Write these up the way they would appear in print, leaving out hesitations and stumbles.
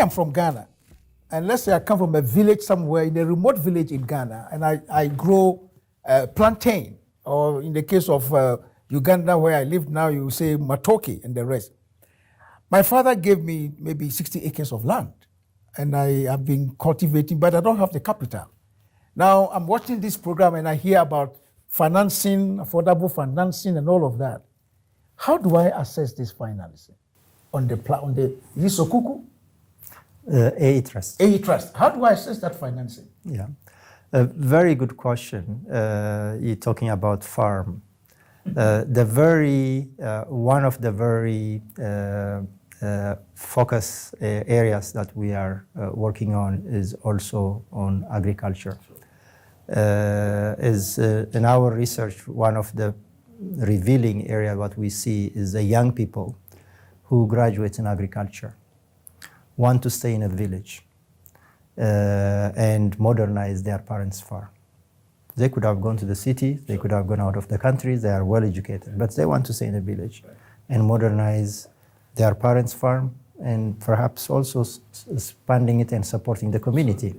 am from Ghana, and let's say I come from a village somewhere, in a remote village in Ghana, and I grow plantain, or in the case of Uganda, where I live now, you say matoke and the rest. My father gave me maybe 60 acres of land, and I have been cultivating, but I don't have the capital. Now I'm watching this program and I hear about financing, affordable financing and all of that. How do I assess this financing? On the Sokuku? AE Trust. AE Trust. How do I assess that financing? Yeah, a very good question. You're talking about farm. One of the very focus areas that we are working on is also on agriculture. In our research, one of the revealing area what we see is the young people who graduate in agriculture want to stay in a village and modernize their parents' farm. They could have gone to the city, they could have gone out of the country, they are well educated, but they want to stay in a village and modernize their parents' farm and perhaps also expanding it and supporting the community.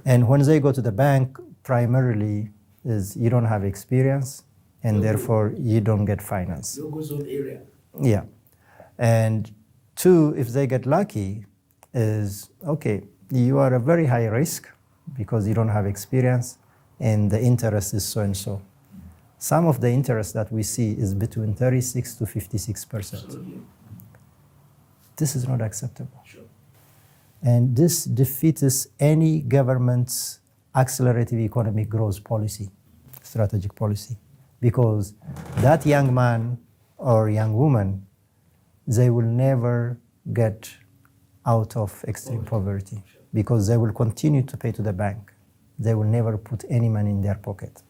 And when they go to the bank, primarily is you don't have experience and therefore you don't get finance. Logo zone area. Yeah. And two, if they get lucky, is okay, you are a very high risk because you don't have experience and the interest is so and so. Some of the interest that we see is between 36 to 56%. Absolutely. This is not acceptable. Sure. And this defeats any government's accelerated economic growth policy, strategic policy, because that young man or young woman, they will never get out of extreme poverty because they will continue to pay to the bank. They will never put any money in their pocket.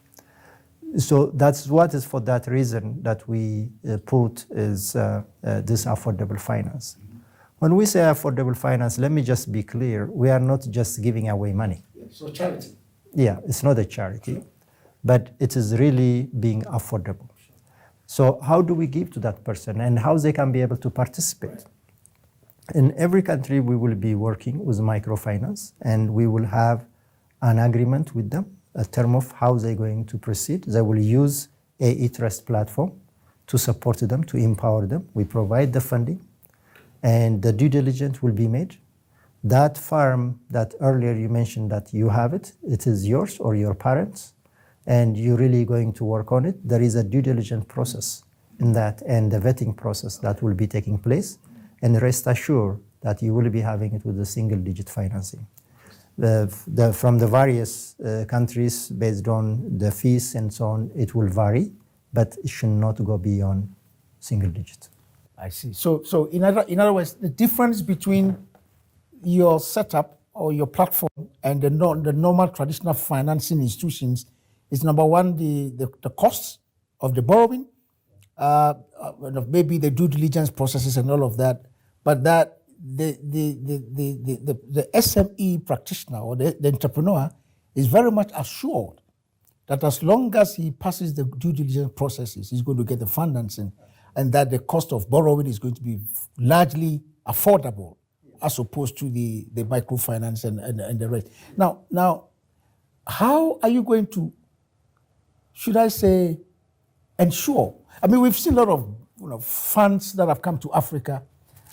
So that's what is for that reason that we put is this affordable finance. When we say affordable finance, let me just be clear, we are not just giving away money. So charity. Yeah, it's not a charity, but it is really being affordable. So how do we give to that person and how they can be able to participate? In every country, we will be working with microfinance and we will have an agreement with them, a term of how they're going to proceed. They will use AE Trust platform to support them, to empower them. We provide the funding and the due diligence will be made. That farm that earlier you mentioned that you have it is yours or your parents, and you're really going to work on it. There is a due diligence process in that and the vetting process that will be taking place. And rest assured that you will be having it with a single-digit financing. From the various countries, based on the fees and so on, it will vary, but it should not go beyond single digit. I see. So in other words, the difference between your setup or your platform and the normal traditional financing institutions is, number one, the costs of the borrowing, maybe the due diligence processes and all of that, but that the SME practitioner or the entrepreneur is very much assured that as long as he passes the due diligence processes, he's going to get the financing, and that the cost of borrowing is going to be largely affordable as opposed to the microfinance and the rest. Now, how are you going to, should I say, ensure? I mean, we've seen a lot of funds that have come to Africa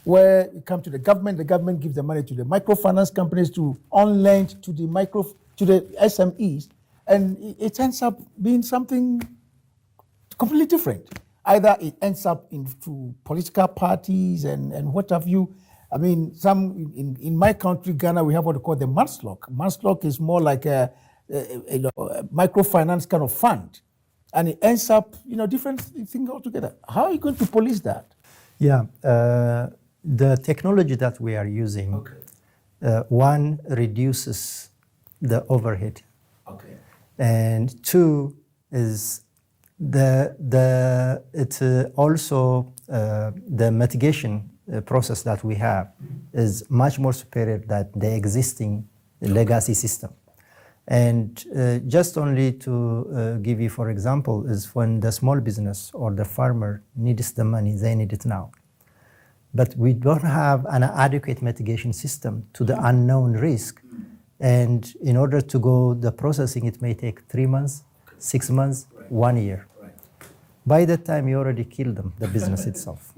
where it comes to the government gives the money to the microfinance companies to on-lend to the SMEs, and it ends up being something completely different. Either it ends up into political parties and what have you. I mean, in my country, Ghana, we have what we call the Manslock. Manslock is more like a microfinance kind of fund, and it ends up, different things altogether. How are you going to police that? Yeah, the technology that we are using, one, reduces the overhead. Okay. And two is also the mitigation process that we have is much more superior than the existing legacy system. And just only to give you, for example, is when the small business or the farmer needs the money, they need it now. but we don't have an adequate mitigation system to the unknown risk. And in order to go the processing, it may take 3 months, 6 months, 1 year. By that time, you already killed them, the business itself.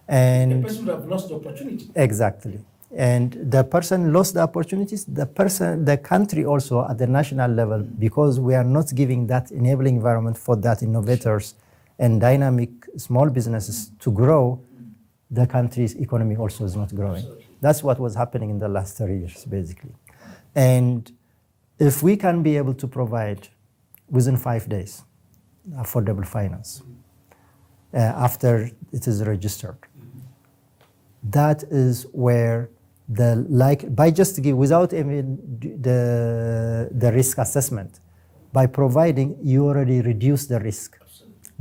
And the person would have lost the opportunity. Exactly. And the person lost the opportunities, the country also at the national level, because we are not giving that enabling environment for that innovators and dynamic small businesses to grow, the country's economy also is not growing. That's what was happening in the last 30 years, basically. And if we can be able to provide within 5 days affordable finance after it is registered, that is where by just give without even the risk assessment, by providing, you already reduce the risk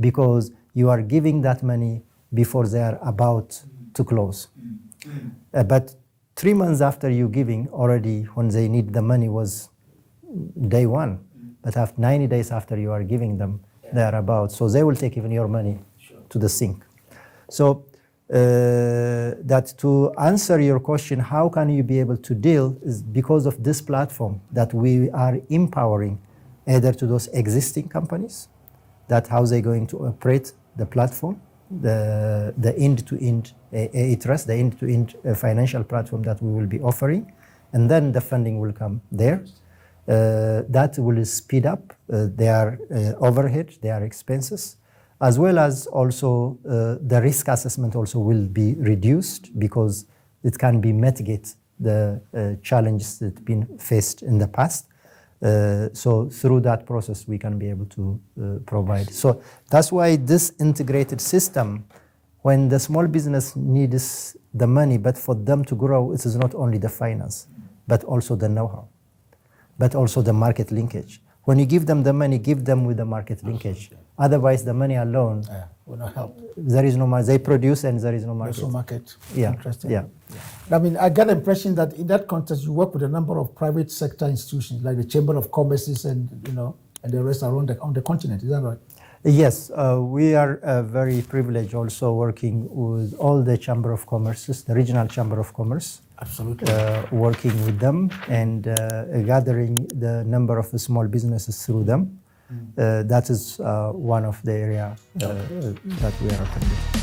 because you are giving that money before they are about to close. But 3 months after you giving, already when they need the money was day one. But after 90 days after you are giving them, they are about. So they will take even your money to the sink. So that to answer your question, how can you be able to deal, is because of this platform that we are empowering either to those existing companies, that how they're going to operate the platform, the end-to-end trust, the end-to-end financial platform that we will be offering, and then the funding will come there. That will speed up their overhead, their expenses, as well as also the risk assessment also will be reduced because it can be mitigate the challenges that have been faced in the past. So through that process, we can be able to provide. So that's why this integrated system, when the small business needs the money, but for them to grow, it is not only the finance, but also the know-how, but also the market linkage. When you give them the money, give them with the market linkage. Otherwise, the money alone will not help. There is no market. They produce and there is no market. There's no market. Yeah. Interesting. Yeah. I mean, I get the impression that in that context, you work with a number of private sector institutions, like the Chamber of Commerce and and the rest around on the continent. Is that right? Yes, we are very privileged also working with all the Chamber of Commerce, the regional Chamber of Commerce. Absolutely. Working with them and gathering the number of small businesses through them. That is one of the area that we are attending.